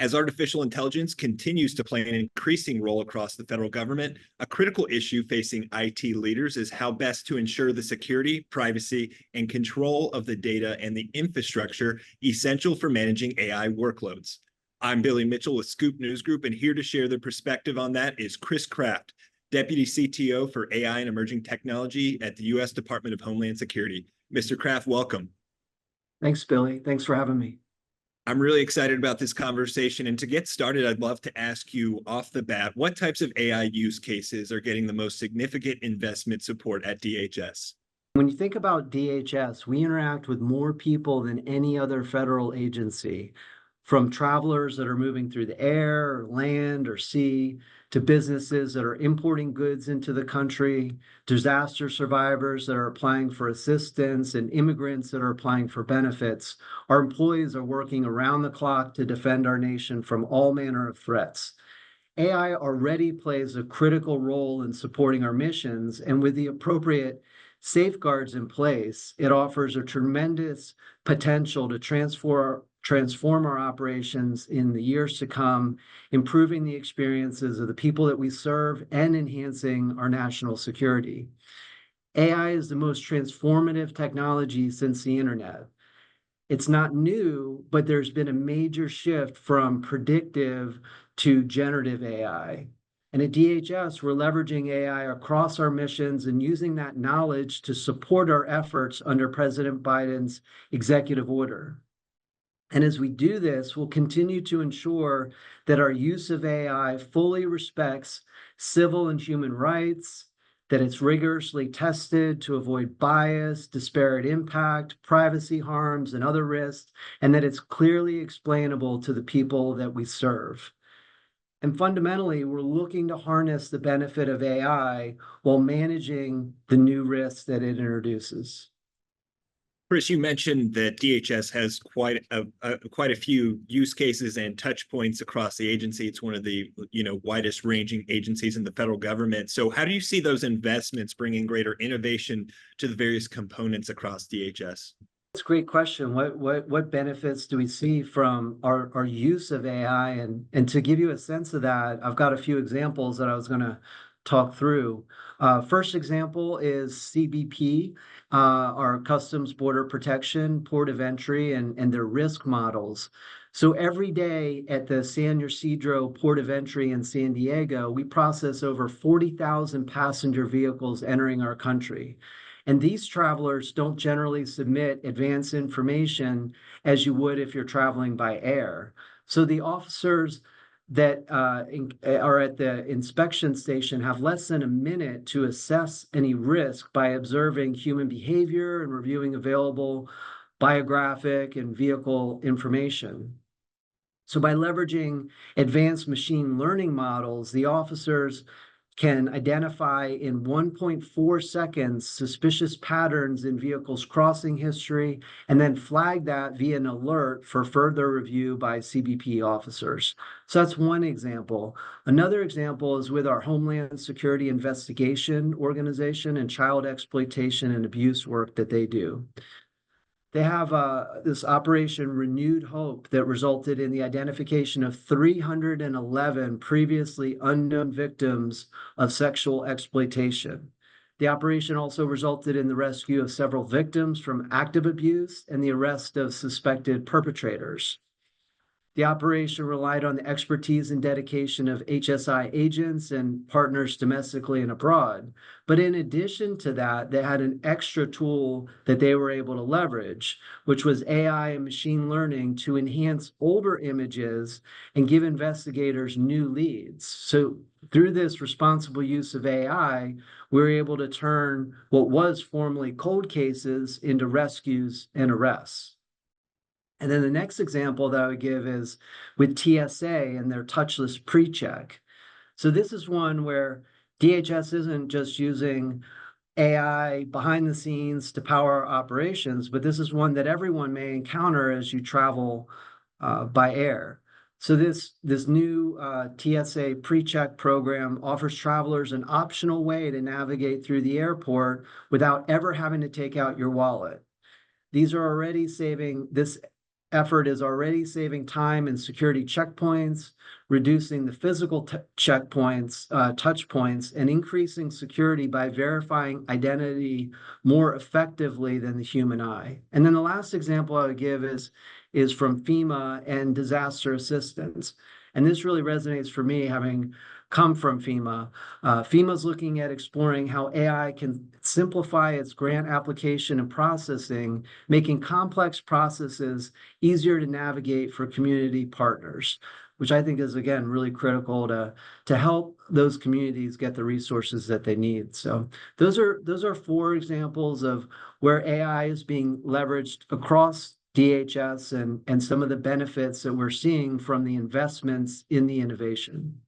As artificial intelligence continues to play an increasing role across the federal government, a critical issue facing IT leaders is how best to ensure the security, privacy, and control of the data and the infrastructure essential for managing AI workloads. I'm Billy Mitchell with Scoop News Group, and here to share their perspective on that is Chris Kraft, Deputy CTO for AI and Emerging Technology at the U.S. Department of Homeland Security. Mr. Kraft, welcome. Thanks, Billy. Thanks for having me. I'm really excited about this conversation. And to get started, I'd love to ask you off the bat, what types of AI use cases are getting the most significant investment support at DHS? When you think about DHS, we interact with more people than any other federal agency, from travelers that are moving through the air, or land, or sea, to businesses that are importing goods into the country, disaster survivors that are applying for assistance, and immigrants that are applying for benefits. Our employees are working around the clock to defend our nation from all manner of threats. AI already plays a critical role in supporting our missions, and with the appropriate safeguards in place, it offers a tremendous potential to transform our operations in the years to come, improving the experiences of the people that we serve and enhancing our national security. AI is the most transformative technology since the internet. It's not new, but there's been a major shift from predictive to generative AI. And at DHS, we're leveraging AI across our missions and using that knowledge to support our efforts under President Biden's executive order. And as we do this, we'll continue to ensure that our use of AI fully respects civil and human rights, that it's rigorously tested to avoid bias, disparate impact, privacy harms, and other risks, and that it's clearly explainable to the people that we serve. And fundamentally, we're looking to harness the benefit of AI while managing the new risks that it introduces. Chris, you mentioned that DHS has quite a few use cases and touch points across the agency. It's one of the widest ranging agencies in the federal government. So how do you see those investments bringing greater innovation to the various components across DHS? That's a great question. What benefits do we see from our use of AI? And to give you a sense of that, I've got a few examples that I was going to talk through. First example is CBP, our Customs Border Protection, Port of Entry, and their risk models. So every day at the San Ysidro Port of Entry in San Diego, we process over 40,000 passenger vehicles entering our country. And these travelers don't generally submit advanced information as you would if you're traveling by air. So the officers that are at the inspection station have less than a minute to assess any risk by observing human behavior and reviewing available biographic and vehicle information. So by leveraging advanced machine learning models, the officers can identify in 1.4 seconds suspicious patterns in vehicles' crossing history, and then flag that via an alert for further review by CBP officers. So that's one example. Another example is with our Homeland Security Investigation Organization and child exploitation and abuse work that they do. They have this Operation Renewed Hope that resulted in the identification of 311 previously unknown victims of sexual exploitation. The operation also resulted in the rescue of several victims from active abuse and the arrest of suspected perpetrators. The operation relied on the expertise and dedication of HSI agents and partners domestically and abroad. But in addition to that, they had an extra tool that they were able to leverage, which was AI and machine learning to enhance older images and give investigators new leads. So through this responsible use of AI, we were able to turn what was formerly cold cases into rescues and arrests. And then the next example that I would give is with TSA and their touchless pre-check. So this is one where DHS isn't just using AI behind the scenes to power our operations, but this is one that everyone may encounter as you travel by air. So this new TSA pre-check program offers travelers an optional way to navigate through the airport without ever having to take out your wallet. These are already saving this effort is already saving time in security checkpoints, reducing the physical checkpoints, touch points, and increasing security by verifying identity more effectively than the human eye. And then the last example I would give is from FEMA and disaster assistance. And this really resonates for me, having come from FEMA. FEMA's looking at exploring how AI can simplify its grant application and processing, making complex processes easier to navigate for community partners, which I think is, again, really critical to help those communities get the resources that they need. So those are 4 examples of where AI is being leveraged across DHS and some of the benefits that we're seeing from the investments in the innovation.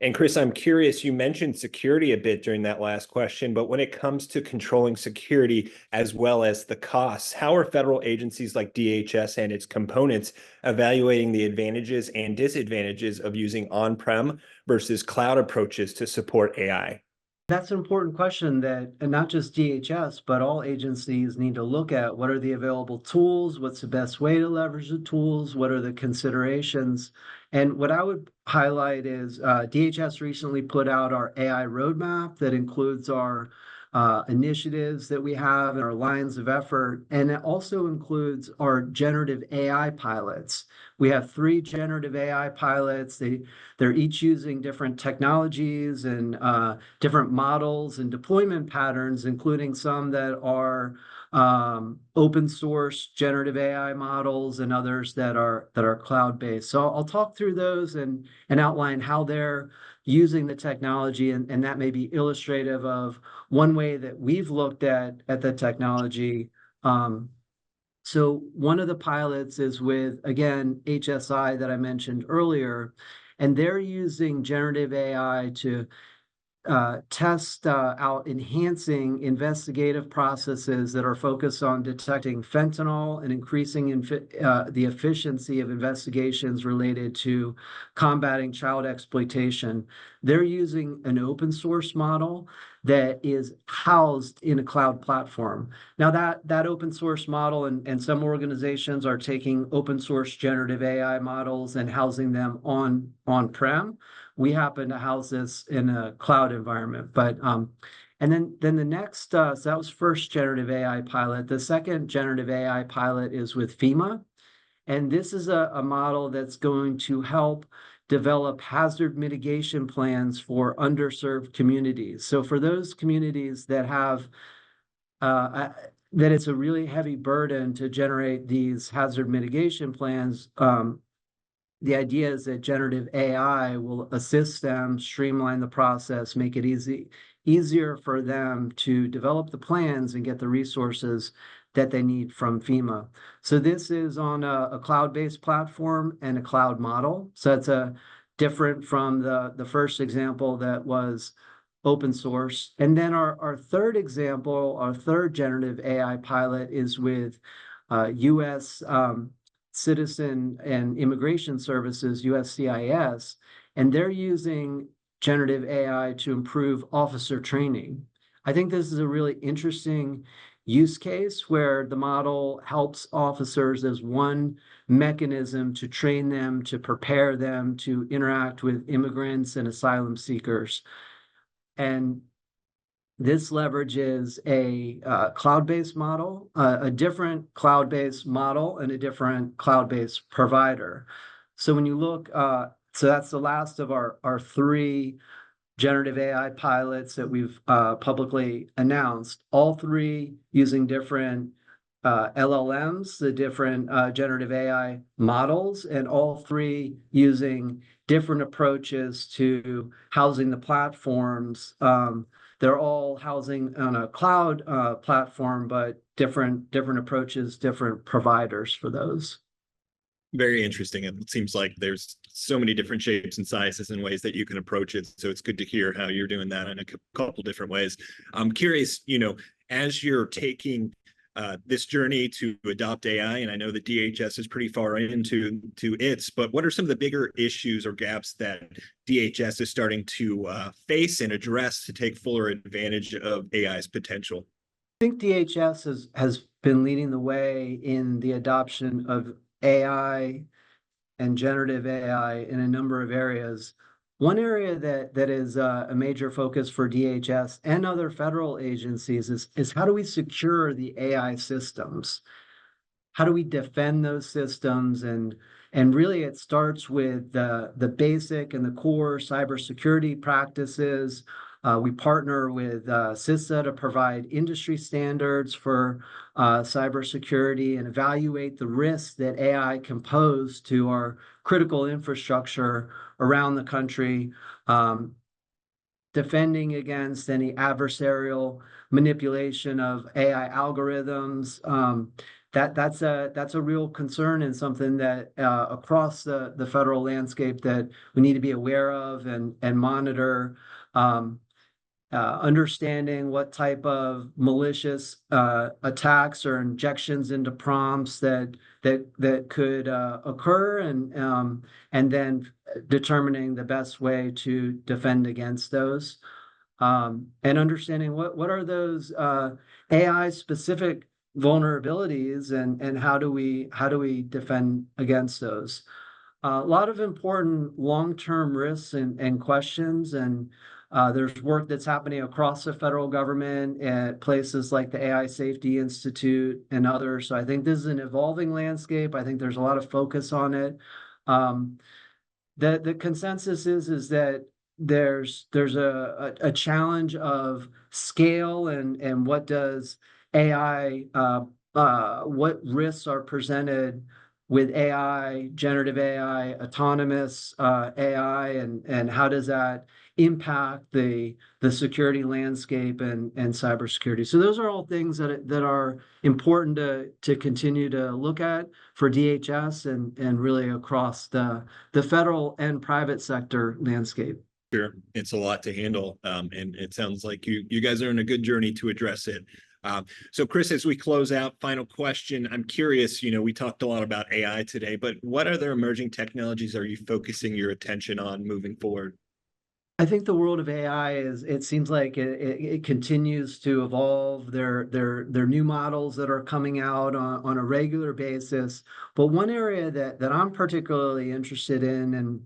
And Chris, I'm curious, you mentioned security a bit during that last question, but when it comes to controlling security as well as the costs, how are federal agencies like DHS and its components evaluating the advantages and disadvantages of using on-prem versus cloud approaches to support AI? That's an important question that, and not just DHS, but all agencies need to look at. What are the available tools? What's the best way to leverage the tools? What are the considerations? And what I would highlight is DHS recently put out our AI roadmap that includes our initiatives that we have and our lines of effort. And it also includes our generative AI pilots. We have 3 generative AI pilots. They're each using different technologies and different models and deployment patterns, including some that are open source generative AI models and others that are cloud-based. So I'll talk through those and outline how they're using the technology, and that may be illustrative of one way that we've looked at the technology. So one of the pilots is with, again, HSI that I mentioned earlier, and they're using generative AI to test out enhancing investigative processes that are focused on detecting fentanyl and increasing the efficiency of investigations related to combating child exploitation. They're using an open source model that is housed in a cloud platform. Now that open source model, and some organizations are taking open source generative AI models and housing them on-prem. We happen to house this in a cloud environment. But and then the next, so that was first generative AI pilot. The second generative AI pilot is with FEMA. And this is a model that's going to help develop hazard mitigation plans for underserved communities. So for those communities that have that it's a really heavy burden to generate these hazard mitigation plans, the idea is that generative AI will assist them, streamline the process, make it easier for them to develop the plans and get the resources that they need from FEMA. So this is on a cloud-based platform and a cloud model. So it's different from the first example that was open source. And then our third example, our third generative AI pilot is with U.S. Citizen and Immigration Services, USCIS, and they're using generative AI to improve officer training. I think this is a really interesting use case where the model helps officers as one mechanism to train them, to prepare them to interact with immigrants and asylum seekers. And this leverages a cloud-based model, a different cloud-based model, and a different cloud-based provider. So when you look, so that's the last of our 3 generative AI pilots that we've publicly announced, all 3 using different LLMs, the different generative AI models, and all 3 using different approaches to housing the platforms. They're all housing on a cloud platform, but different approaches, different providers for those. Very interesting. And it seems like there's so many different shapes and sizes and ways that you can approach it. So it's good to hear how you're doing that in a couple different ways. I'm curious, as you're taking this journey to adopt AI, and I know that DHS is pretty far into its, but what are some of the bigger issues or gaps that DHS is starting to face and address to take fuller advantage of AI's potential? I think DHS been leading the way in the adoption of AI and generative AI in a number of areas. One area that is a major focus for DHS and other federal agencies is how do we secure the AI systems? How do we defend those systems? And really it starts with the basic and the core cybersecurity practices. We partner with CISA to provide industry standards for cybersecurity and evaluate the risks that AI can pose to our critical infrastructure around the country, defending against any adversarial manipulation of AI algorithms. That's a real concern and something that across the federal landscape that we need to be aware of and monitor. Understanding what type of malicious attacks or injections into prompts that could occur, and then determining the best way to defend against those, and understanding what are those AI specific vulnerabilities, and how do we defend against those. A lot of important long-term risks and questions, and there's work that's happening across the federal government at places like the AI Safety Institute and others. So I think this is an evolving landscape. I think there's a lot of focus on it. The consensus is that there's a challenge of scale, and what does AI, what risks are presented with AI, generative AI, autonomous AI, and how does that impact the security landscape and cybersecurity. So those are all things that are important to continue to look at for DHS and really across the federal and private sector landscape. Sure, it's a lot to handle, and it sounds like you guys are in a good journey to address it. So Chris, as we close out, final question. I'm curious, we talked a lot about AI today, but what other emerging technologies are you focusing your attention on moving forward? I think the world of AI it seems like it continues to evolve. There are new models that are coming out on a regular basis. But one area that I'm particularly interested in, and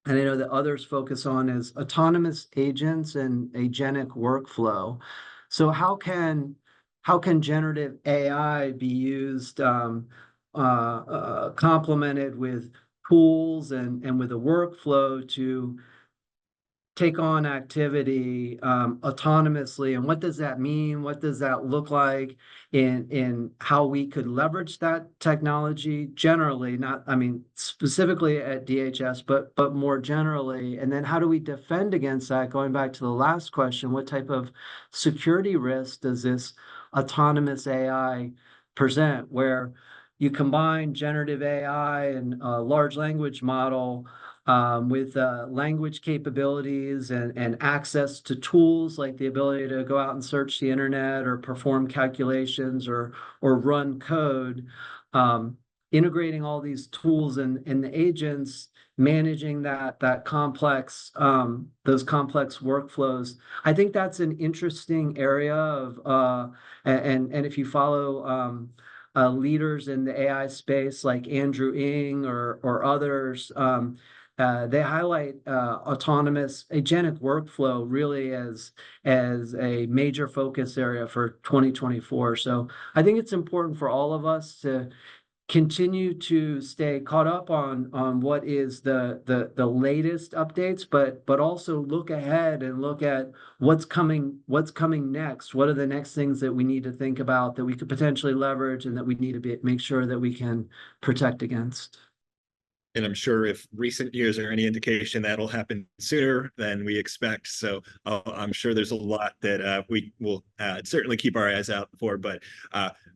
I know that others focus on, is autonomous agents and agentic workflow. So how can generative AI be used, complemented with tools and with a workflow to take on activity autonomously, and what does that mean? What does that look like in how we could leverage that technology generally, not, I mean, specifically at DHS, but more generally? And then how do we defend against that? Going back to the last question, what type of security risk does this autonomous AI present, where you combine generative AI and a large language model with language capabilities and access to tools like the ability to go out and search the internet or perform calculations or run code, integrating all these tools and the agents, managing that complex those complex workflows. I think that's an interesting area of and if you follow leaders in the AI space like Andrew Ng or others, they highlight autonomous agentic workflow really as a major focus area for 2024. So I think it's important for all of us to continue to stay caught up on what is the latest updates, but also look ahead and look at what's coming next. What are the next things that we need to think about that we could potentially leverage and that we need to make sure that we can protect against? And I'm sure if recent years are any indication, that'll happen sooner than we expect. So I'm sure there's a lot that we will certainly keep our eyes out for. But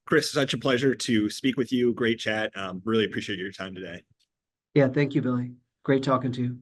Chris, such a pleasure to speak with you. Great chat. Really appreciate your time today. Yeah, thank you, Billy. Great talking to you.